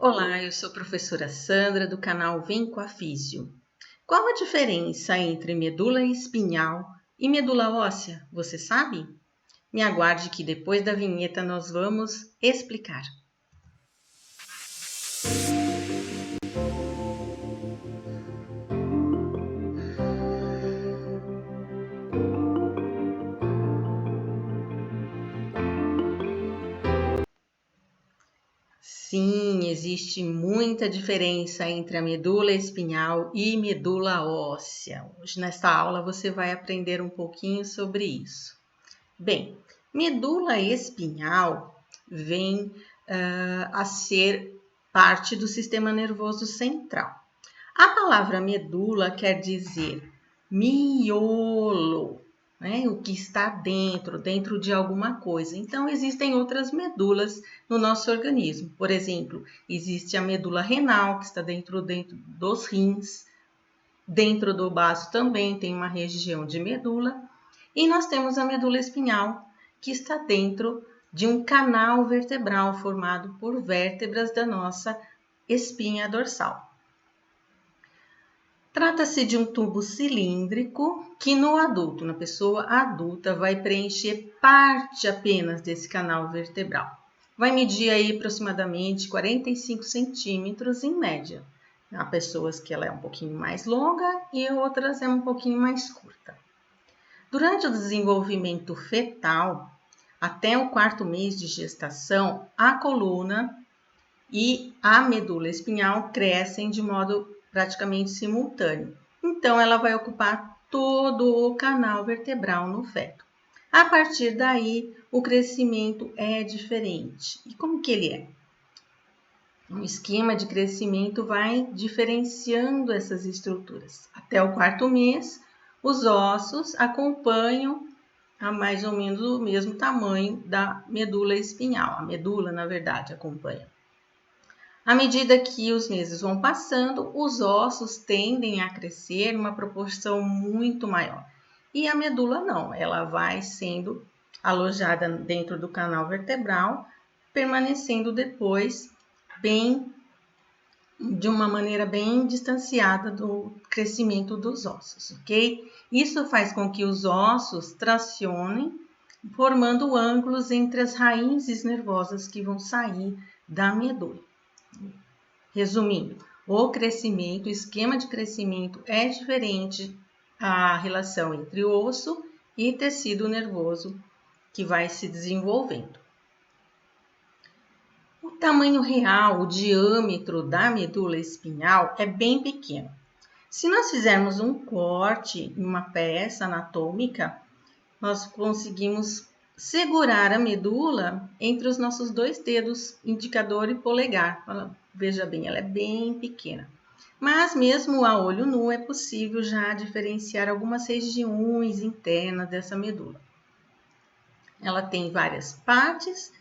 Olá, eu sou a professora Sandra do canal Vem com a Físio. Qual a diferença entre medula espinhal e medula óssea? Você sabe? Me aguarde que depois da vinheta nós vamos explicar. Sim, existe muita diferença entre a medula espinhal e medula óssea. Hoje nesta aula você vai aprender um pouquinho sobre isso. Bem, medula espinhal vem a ser parte do sistema nervoso central. A palavra medula quer dizer miolo, né? O que está dentro de alguma coisa. Então, existem outras medulas no nosso organismo. Por exemplo, existe a medula renal, que está dentro dos rins. Dentro do baço também tem uma região de medula. E nós temos a medula espinhal, que está dentro de um canal vertebral formado por vértebras da nossa espinha dorsal. Trata-se de um tubo cilíndrico que na pessoa adulta, vai preencher parte apenas desse canal vertebral. Vai medir aí aproximadamente 45 centímetros em média. Há pessoas que ela é um pouquinho mais longa e outras é um pouquinho mais curta. Durante o desenvolvimento fetal, até o 4º mês de gestação, a coluna e a medula espinhal crescem de modo praticamente simultâneo. Então, ela vai ocupar todo o canal vertebral no feto. A partir daí, o crescimento é diferente. E como que ele é? O esquema de crescimento vai diferenciando essas estruturas. Até o 4º mês, os ossos acompanham a mais ou menos o mesmo tamanho da medula espinhal. A medula, na verdade, acompanha. À medida que os meses vão passando, os ossos tendem a crescer em uma proporção muito maior. E a medula não, ela vai sendo alojada dentro do canal vertebral, permanecendo depois de uma maneira bem distanciada do crescimento dos ossos, ok? Isso faz com que os ossos tracionem, formando ângulos entre as raízes nervosas que vão sair da medula. Resumindo, o esquema de crescimento é diferente a relação entre osso e tecido nervoso que vai se desenvolvendo. O tamanho real, o diâmetro da medula espinhal é bem pequeno. Se nós fizermos um corte em uma peça anatômica, nós conseguimos segurar a medula entre os nossos 2 dedos, indicador e polegar. Veja bem, ela é bem pequena. Mas mesmo a olho nu é possível já diferenciar algumas regiões internas dessa medula. Ela tem várias partes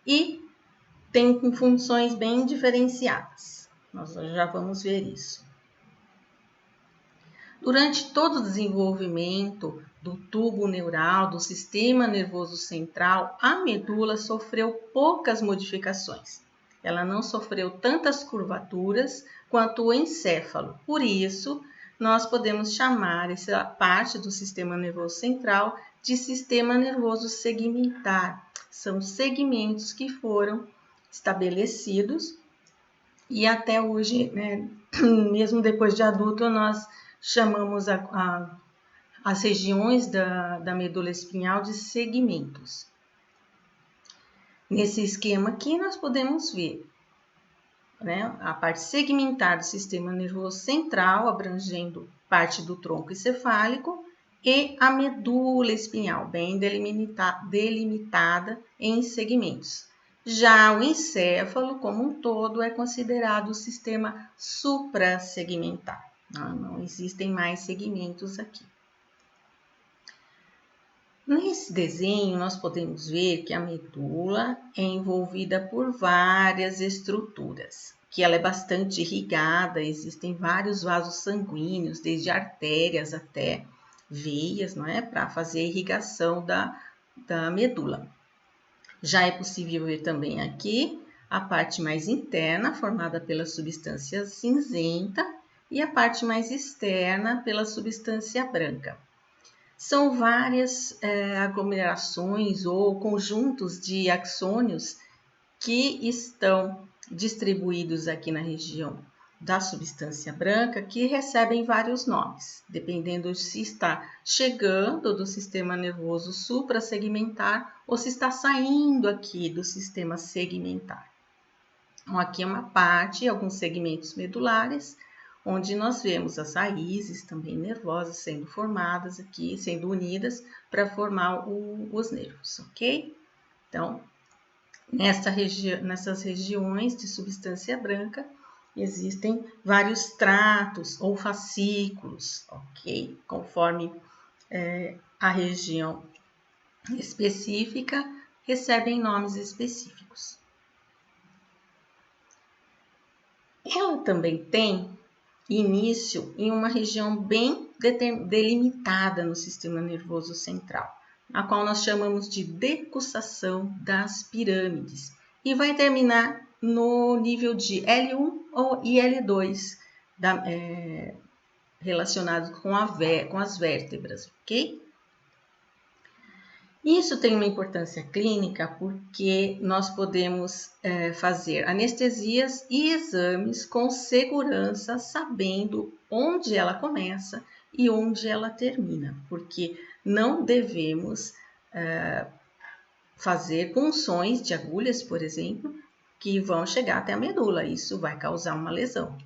e tem funções bem diferenciadas. Nós já vamos ver isso. Durante todo o desenvolvimento do tubo neural, do sistema nervoso central, a medula sofreu poucas modificações. Ela não sofreu tantas curvaturas quanto o encéfalo. Por isso, nós podemos chamar essa parte do sistema nervoso central de sistema nervoso segmentar. São segmentos que foram estabelecidos e até hoje, né, mesmo depois de adulto, nós chamamos as regiões da medula espinhal de segmentos. Nesse esquema aqui, nós podemos ver, né, a parte segmentar do sistema nervoso central, abrangendo parte do tronco encefálico, e a medula espinhal, bem delimitada em segmentos. Já o encéfalo, como um todo, é considerado o sistema suprassegmentar. Não existem mais segmentos aqui. Nesse desenho, nós podemos ver que a medula é envolvida por várias estruturas, que ela é bastante irrigada, existem vários vasos sanguíneos, desde artérias até veias, não é? Para fazer a irrigação da medula. Já é possível ver também aqui a parte mais interna, formada pela substância cinzenta, e a parte mais externa, pela substância branca. São várias aglomerações ou conjuntos de axônios que estão distribuídos aqui na região da substância branca, que recebem vários nomes, dependendo se está chegando do sistema nervoso suprassegmentar ou se está saindo aqui do sistema segmentar. Então, aqui é uma parte, alguns segmentos medulares, onde nós vemos as raízes também nervosas sendo formadas aqui, sendo unidas para formar os nervos, ok? Então, nessas regiões de substância branca, existem vários tratos ou fascículos, ok? Conforme a região específica, recebem nomes específicos. Ela também tem início em uma região bem delimitada no sistema nervoso central, a qual nós chamamos de decussação das pirâmides, e vai terminar no nível de L1 e L2, relacionados com as vértebras, ok? Isso tem uma importância clínica porque nós podemos fazer anestesias e exames com segurança, sabendo onde ela começa e onde ela termina, porque não devemos fazer punções de agulhas, por exemplo, que vão chegar até a medula. Isso vai causar uma lesão.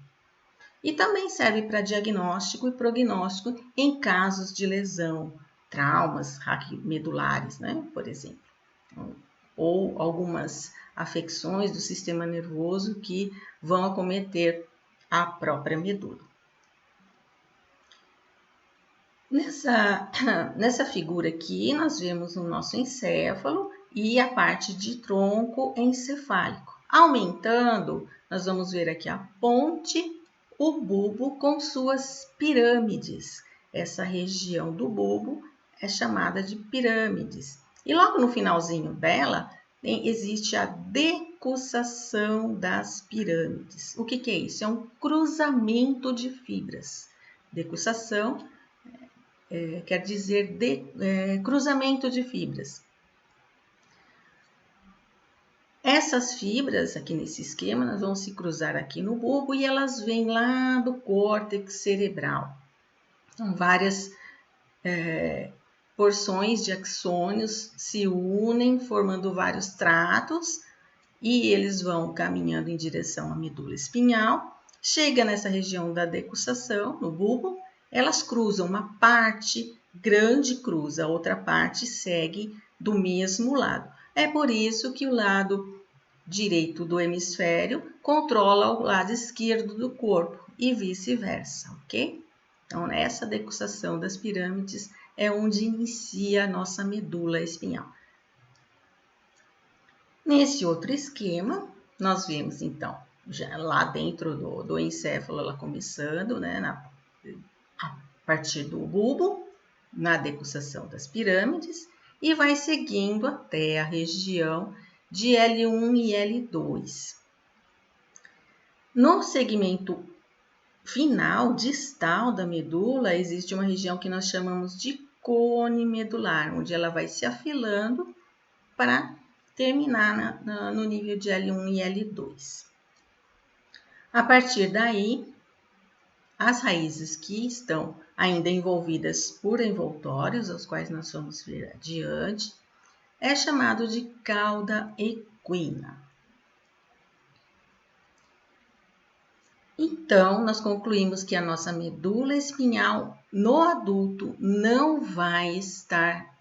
E também serve para diagnóstico e prognóstico em casos de lesão, traumas medulares, né, por exemplo, ou algumas afecções do sistema nervoso que vão acometer a própria medula. Nessa figura aqui, nós vemos o nosso encéfalo e a parte de tronco encefálico. Aumentando, nós vamos ver aqui a ponte, o bulbo com suas pirâmides. Essa região do bulbo é chamada de pirâmides. E logo no finalzinho dela, existe a decussação das pirâmides. O que é isso? É um cruzamento de fibras. Decussação quer dizer cruzamento de fibras. Essas fibras, aqui nesse esquema, nós vamos se cruzar aqui no bulbo e elas vêm lá do córtex cerebral. Então, várias porções de axônios se unem, formando vários tratos, e eles vão caminhando em direção à medula espinhal. Chega nessa região da decussação, no bulbo, elas cruzam, uma parte grande cruza, a outra parte segue do mesmo lado. É por isso que o lado direito do hemisfério controla o lado esquerdo do corpo e vice-versa, ok? Então, nessa decussação das pirâmides é onde inicia a nossa medula espinhal. Nesse outro esquema, nós vemos, então, já lá dentro do encéfalo, ela começando, né, a partir do bulbo, na decussação das pirâmides, e vai seguindo até a região de L1 e L2. No segmento final, distal da medula, existe uma região que nós chamamos de cone medular, onde ela vai se afilando para terminar no nível de L1 e L2. A partir daí, as raízes que estão ainda envolvidas por envoltórios, aos quais nós vamos ver adiante, é chamado de cauda equina. Então, nós concluímos que a nossa medula espinhal no adulto não vai estar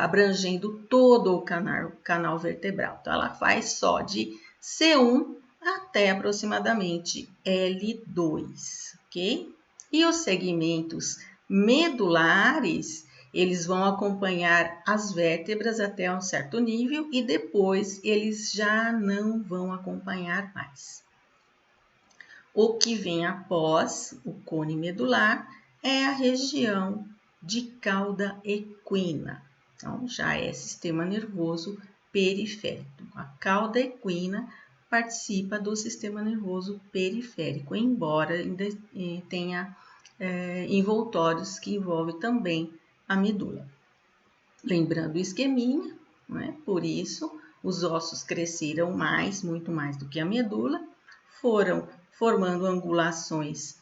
abrangendo todo o canal vertebral. Então, ela faz só de C1 até aproximadamente L2, ok? E os segmentos medulares, eles vão acompanhar as vértebras até um certo nível e depois eles já não vão acompanhar mais. O que vem após o cone medular é a região de cauda equina. Então, já é sistema nervoso periférico. A cauda equina participa do sistema nervoso periférico, embora ainda tenha envoltórios que envolvem também a medula. Lembrando o esqueminha, né? Por isso os ossos cresceram muito mais do que a medula, foram formando angulações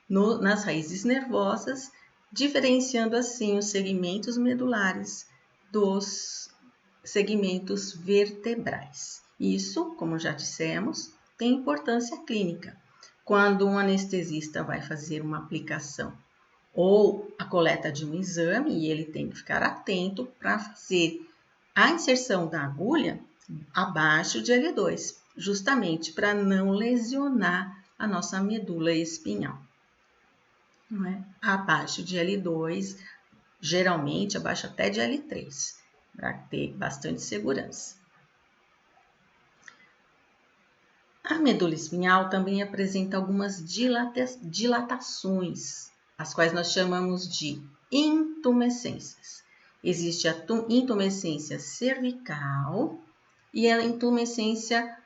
nas raízes nervosas, diferenciando assim os segmentos medulares dos segmentos vertebrais. Isso, como já dissemos, tem importância clínica. Quando um anestesista vai fazer uma aplicação ou a coleta de um exame, e ele tem que ficar atento para fazer a inserção da agulha abaixo de L2, justamente para não lesionar a nossa medula espinhal. Não é? Abaixo de L2, geralmente abaixo até de L3, para ter bastante segurança. A medula espinhal também apresenta algumas dilatações, as quais nós chamamos de intumescências. Existe a intumescência cervical e a intumescência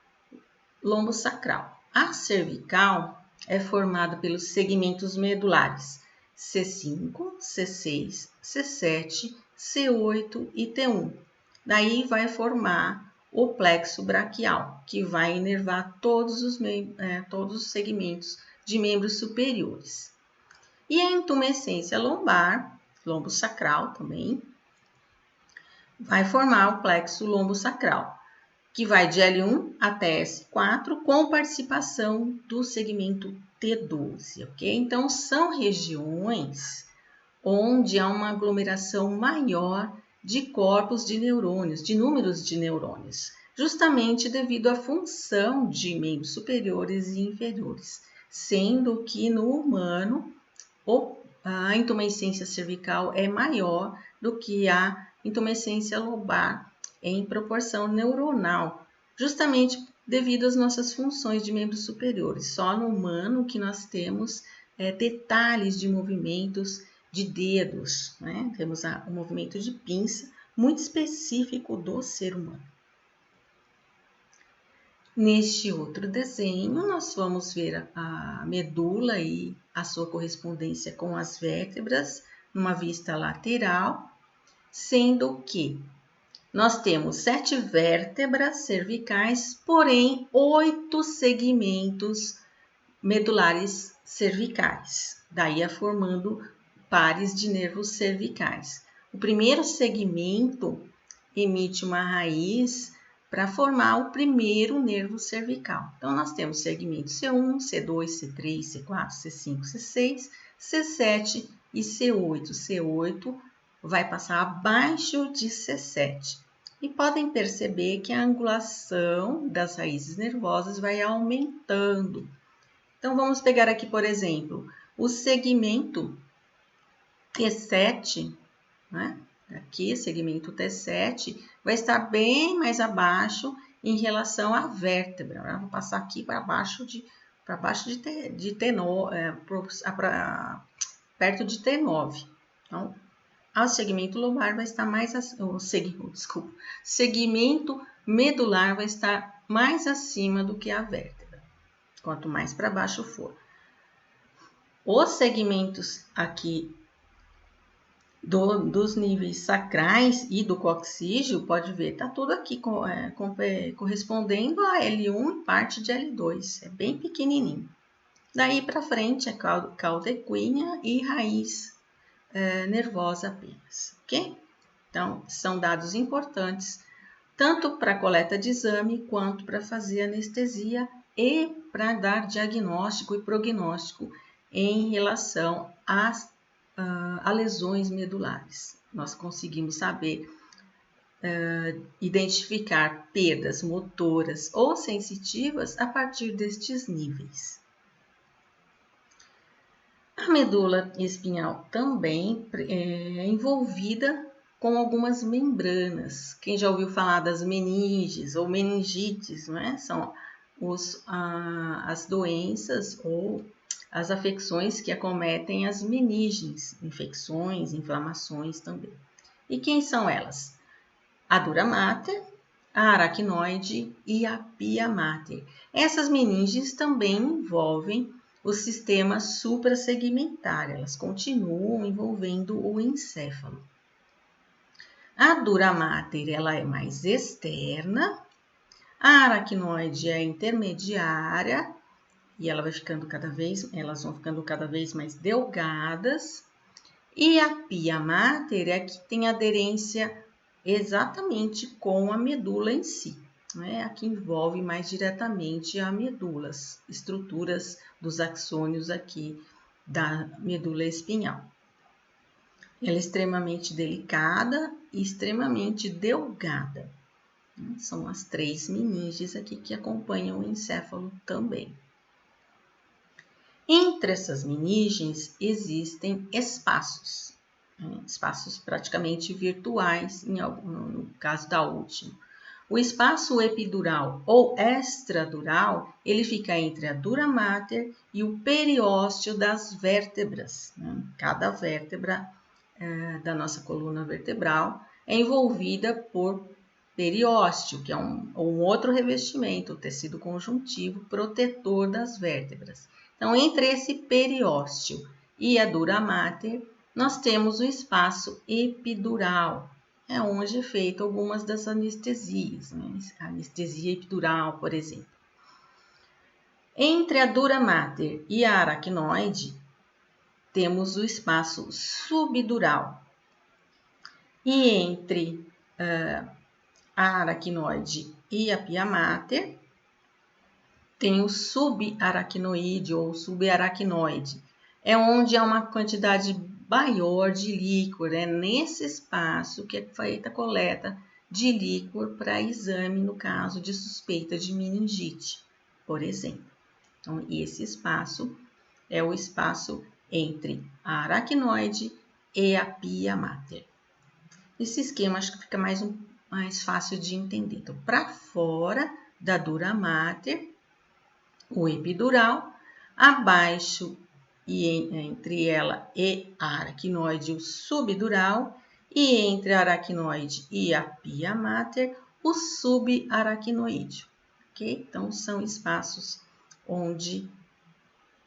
lombosacral. A cervical é formada pelos segmentos medulares C5, C6, C7, C8 e T1. Daí vai formar o plexo braquial, que vai inervar todos os segmentos de membros superiores. E a intumescência lombar, lombosacral também, vai formar o plexo lombosacral, que vai de L1 até S4, com participação do segmento T12, ok? Então, são regiões onde há uma aglomeração maior de corpos de neurônios, de números de neurônios, justamente devido à função de membros superiores e inferiores, sendo que no humano a intumescência cervical é maior do que a intumescência lombar em proporção neuronal, justamente devido às nossas funções de membros superiores. Só no humano que nós temos detalhes de movimentos de dedos, né? Temos o movimento de pinça muito específico do ser humano. Neste outro desenho, nós vamos ver a medula e a sua correspondência com as vértebras numa vista lateral, sendo que nós temos 7 vértebras cervicais, porém 8 segmentos medulares cervicais, daí formando pares de nervos cervicais. O primeiro segmento emite uma raiz para formar o primeiro nervo cervical. Então, nós temos segmento C1, C2, C3, C4, C5, C6, C7 e C8. C8 vai passar abaixo de C7. E podem perceber que a angulação das raízes nervosas vai aumentando. Então, vamos pegar aqui, por exemplo, o segmento T7, né? Aqui, segmento T7, vai estar bem mais abaixo em relação à vértebra. Eu vou passar aqui para baixo de T9, perto de T9. Então, o segmento lombar vai estar mais segmento medular vai estar mais acima do que a vértebra, quanto mais para baixo for. Os segmentos aqui dos níveis sacrais e do coxígeo, pode ver, tá tudo aqui correspondendo a L1 e parte de L2, é bem pequenininho. Daí para frente é cauda equínea e raiz nervosa apenas, ok? Então, são dados importantes, tanto para a coleta de exame, quanto para fazer anestesia e para dar diagnóstico e prognóstico em relação a lesões medulares. Nós conseguimos saber identificar perdas motoras ou sensitivas a partir destes níveis. A medula espinhal também é envolvida com algumas membranas. Quem já ouviu falar das meninges ou meningites, não é? São as doenças ou as afecções que acometem as meninges, infecções, inflamações também. E quem são elas? A dura mater, a aracnoide e a pia mater. Essas meninges também envolvem o sistema suprassegmentar, elas continuam envolvendo o encéfalo. A dura mater, ela é mais externa, a aracnoide é intermediária e elas vão ficando cada vez mais delgadas. E a pia mater é que tem aderência exatamente com a medula em si, né? A que envolve mais diretamente a medula, as estruturas dos axônios aqui da medula espinhal. Ela é extremamente delicada e extremamente delgada. São as 3 meninges aqui que acompanham o encéfalo também. Entre essas meninges existem espaços praticamente virtuais, no caso da última. O espaço epidural ou extradural, ele fica entre a dura mater e o periósteo das vértebras. Cada vértebra da nossa coluna vertebral é envolvida por periósteo, que é um outro revestimento, o tecido conjuntivo protetor das vértebras. Então, entre esse periósteo e a dura mater, nós temos o espaço epidural, é onde é feita algumas das anestesias, né? A anestesia epidural, por exemplo. Entre a dura mater e a aracnoide, temos o espaço subdural. E entre a aracnoide e a pia mater, tem o subaracnoide ou subaracnoide. É onde há uma quantidade maior de líquor, é nesse espaço que é feita a coleta de líquor para exame no caso de suspeita de meningite, por exemplo. Então, esse espaço é o espaço entre a aracnoide e a pia mater. Esse esquema acho que fica mais fácil de entender. Então, para fora da dura mater, o epidural, abaixo e entre ela e a aracnoide, o subdural, e entre a aracnoide e a pia mater, o subaracnoide. Ok? Então, são espaços onde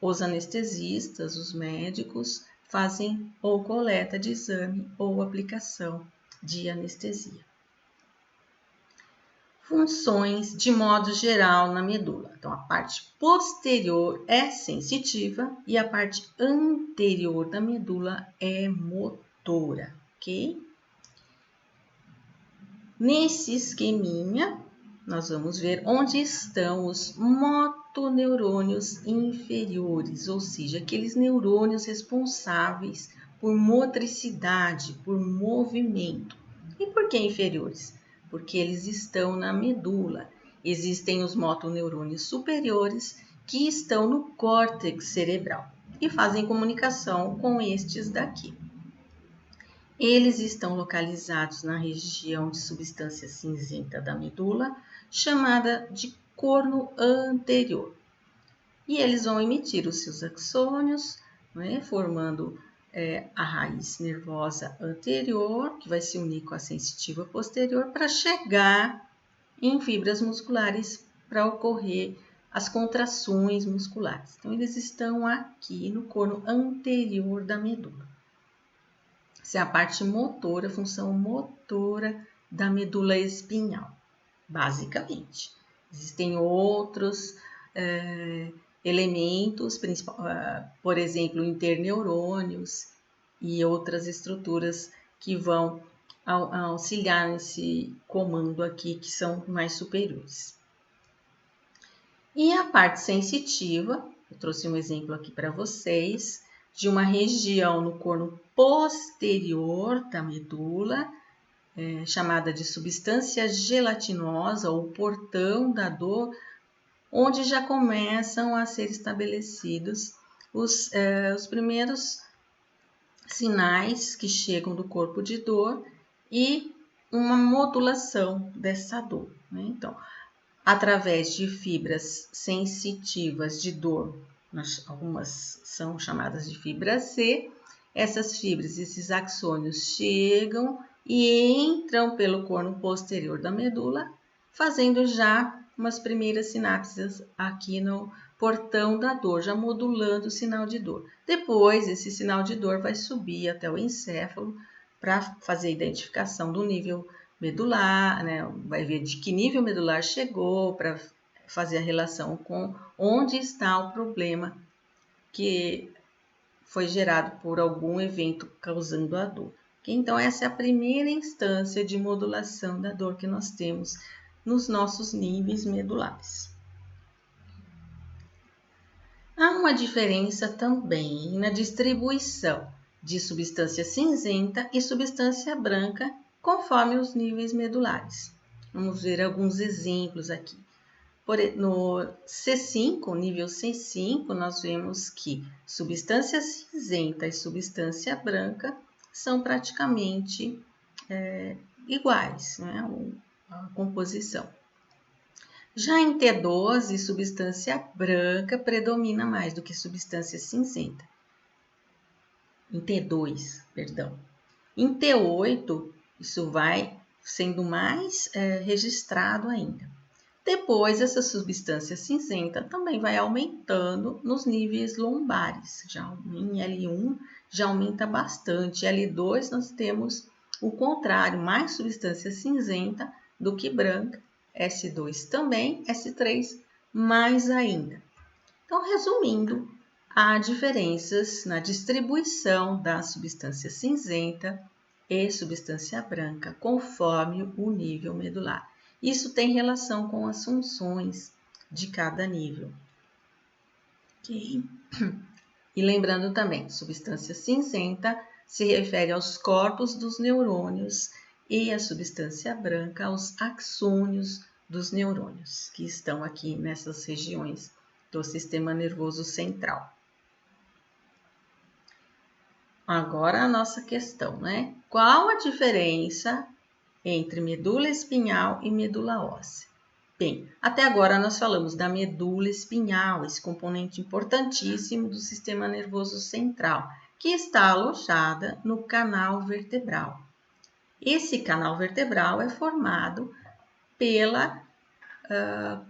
os anestesistas, os médicos, fazem ou coleta de exame ou aplicação de anestesia. Funções de modo geral na medula. Então, a parte posterior é sensitiva e a parte anterior da medula é motora, ok? Nesse esqueminha, nós vamos ver onde estão os motoneurônios inferiores, ou seja, aqueles neurônios responsáveis por motricidade, por movimento. E por que inferiores? Porque eles estão na medula. Existem os motoneurônios superiores que estão no córtex cerebral e fazem comunicação com estes daqui. Eles estão localizados na região de substância cinzenta da medula, chamada de corno anterior. E eles vão emitir os seus axônios, né, formando a raiz nervosa anterior, que vai se unir com a sensitiva posterior, para chegar em fibras musculares para ocorrer as contrações musculares. Então, eles estão aqui no corno anterior da medula. Essa é a parte motora, a função motora da medula espinhal, basicamente. Existem outros elementos, por exemplo, interneurônios e outras estruturas que vão auxiliar nesse comando aqui, que são mais superiores. E a parte sensitiva, eu trouxe um exemplo aqui para vocês, de uma região no corno posterior da medula, chamada de substância gelatinosa ou portão da dor, onde já começam a ser estabelecidos os primeiros sinais que chegam do corpo de dor e uma modulação dessa dor, né? Então, através de fibras sensitivas de dor, algumas são chamadas de fibra C, essas fibras, esses axônios chegam e entram pelo corno posterior da medula fazendo já umas primeiras sinapses aqui no portão da dor, já modulando o sinal de dor. Depois, esse sinal de dor vai subir até o encéfalo para fazer a identificação do nível medular, né? Vai ver de que nível medular chegou, para fazer a relação com onde está o problema que foi gerado por algum evento causando a dor. Então, essa é a primeira instância de modulação da dor que nós temos nos nossos níveis medulares. Há uma diferença também na distribuição de substância cinzenta e substância branca conforme os níveis medulares. Vamos ver alguns exemplos aqui. No C5, nível C5, nós vemos que substância cinzenta e substância branca são praticamente iguais, né? A composição. Já em T12, substância branca predomina mais do que substância cinzenta. Em T2, perdão. Em T8, isso vai sendo mais registrado ainda. Depois, essa substância cinzenta também vai aumentando nos níveis lombares. Já em L1 já aumenta bastante. L2 nós temos o contrário, mais substância cinzenta do que branca. S2 também, S3 mais ainda. Então, resumindo, há diferenças na distribuição da substância cinzenta e substância branca, conforme o nível medular. Isso tem relação com as funções de cada nível. Okay? E lembrando também, substância cinzenta se refere aos corpos dos neurônios e a substância branca aos axônios dos neurônios, que estão aqui nessas regiões do sistema nervoso central. Agora a nossa questão, né? Qual a diferença entre medula espinhal e medula óssea? Bem, até agora nós falamos da medula espinhal, esse componente importantíssimo do sistema nervoso central, que está alojada no canal vertebral. Esse canal vertebral é formado pela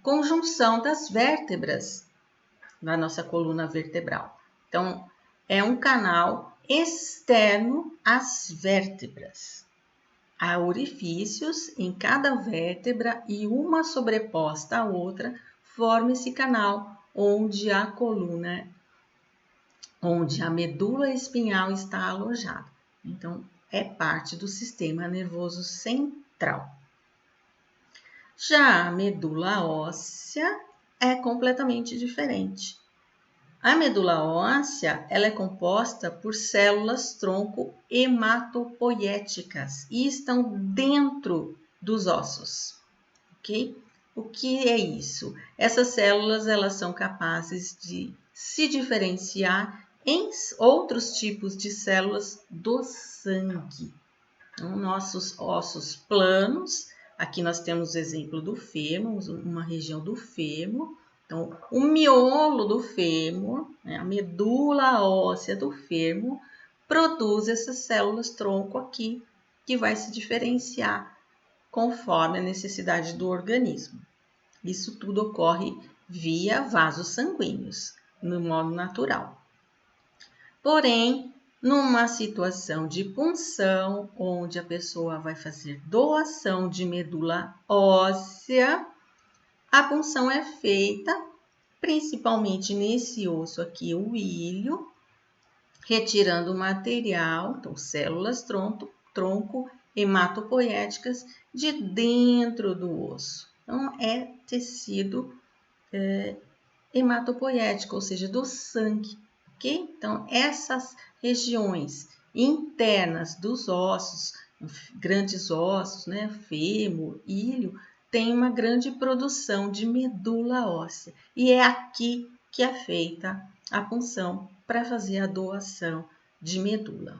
conjunção das vértebras da nossa coluna vertebral. Então, é um canal externo às vértebras. Há orifícios em cada vértebra e uma sobreposta à outra forma esse canal onde a coluna, onde a medula espinhal está alojada. Então, é parte do sistema nervoso central. Já a medula óssea é completamente diferente. A medula óssea ela é composta por células tronco hematopoiéticas e estão dentro dos ossos, ok? O que é isso? Essas células elas são capazes de se diferenciar em outros tipos de células do sangue. Então, nossos ossos planos, aqui nós temos o exemplo do fêmur, uma região do fêmur. Então, o miolo do fêmur, né, a medula óssea do fêmur, produz essas células tronco aqui, que vai se diferenciar conforme a necessidade do organismo. Isso tudo ocorre via vasos sanguíneos, no modo natural. Porém, numa situação de punção, onde a pessoa vai fazer doação de medula óssea, a punção é feita principalmente nesse osso aqui, o ilho, retirando o material, então células tronco hematopoiéticas de dentro do osso. Então, é tecido hematopoiético, ou seja, do sangue, ok? Então, essas regiões internas dos ossos, grandes ossos, né, fêmur, ilho, tem uma grande produção de medula óssea. E é aqui que é feita a punção para fazer a doação de medula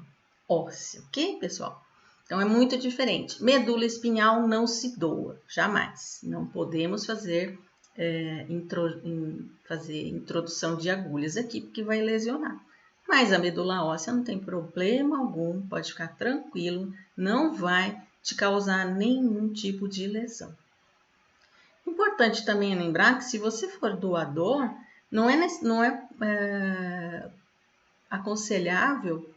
óssea, ok, pessoal? Então, é muito diferente. Medula espinhal não se doa, jamais. Não podemos fazer introdução de agulhas aqui, porque vai lesionar. Mas a medula óssea não tem problema algum, pode ficar tranquilo, não vai te causar nenhum tipo de lesão. Importante também lembrar que se você for doador, não é aconselhável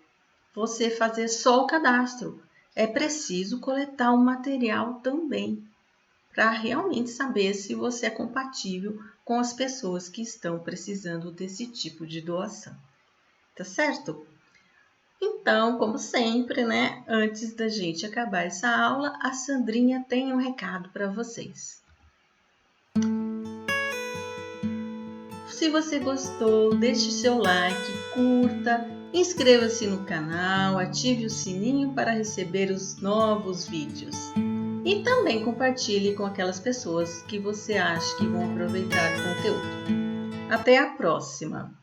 você fazer só o cadastro. É preciso coletar o material também, para realmente saber se você é compatível com as pessoas que estão precisando desse tipo de doação. Tá certo? Então, como sempre, né? Antes da gente acabar essa aula, a Sandrinha tem um recado para vocês. Se você gostou, deixe seu like, curta, inscreva-se no canal, ative o sininho para receber os novos vídeos. E também compartilhe com aquelas pessoas que você acha que vão aproveitar o conteúdo. Até a próxima!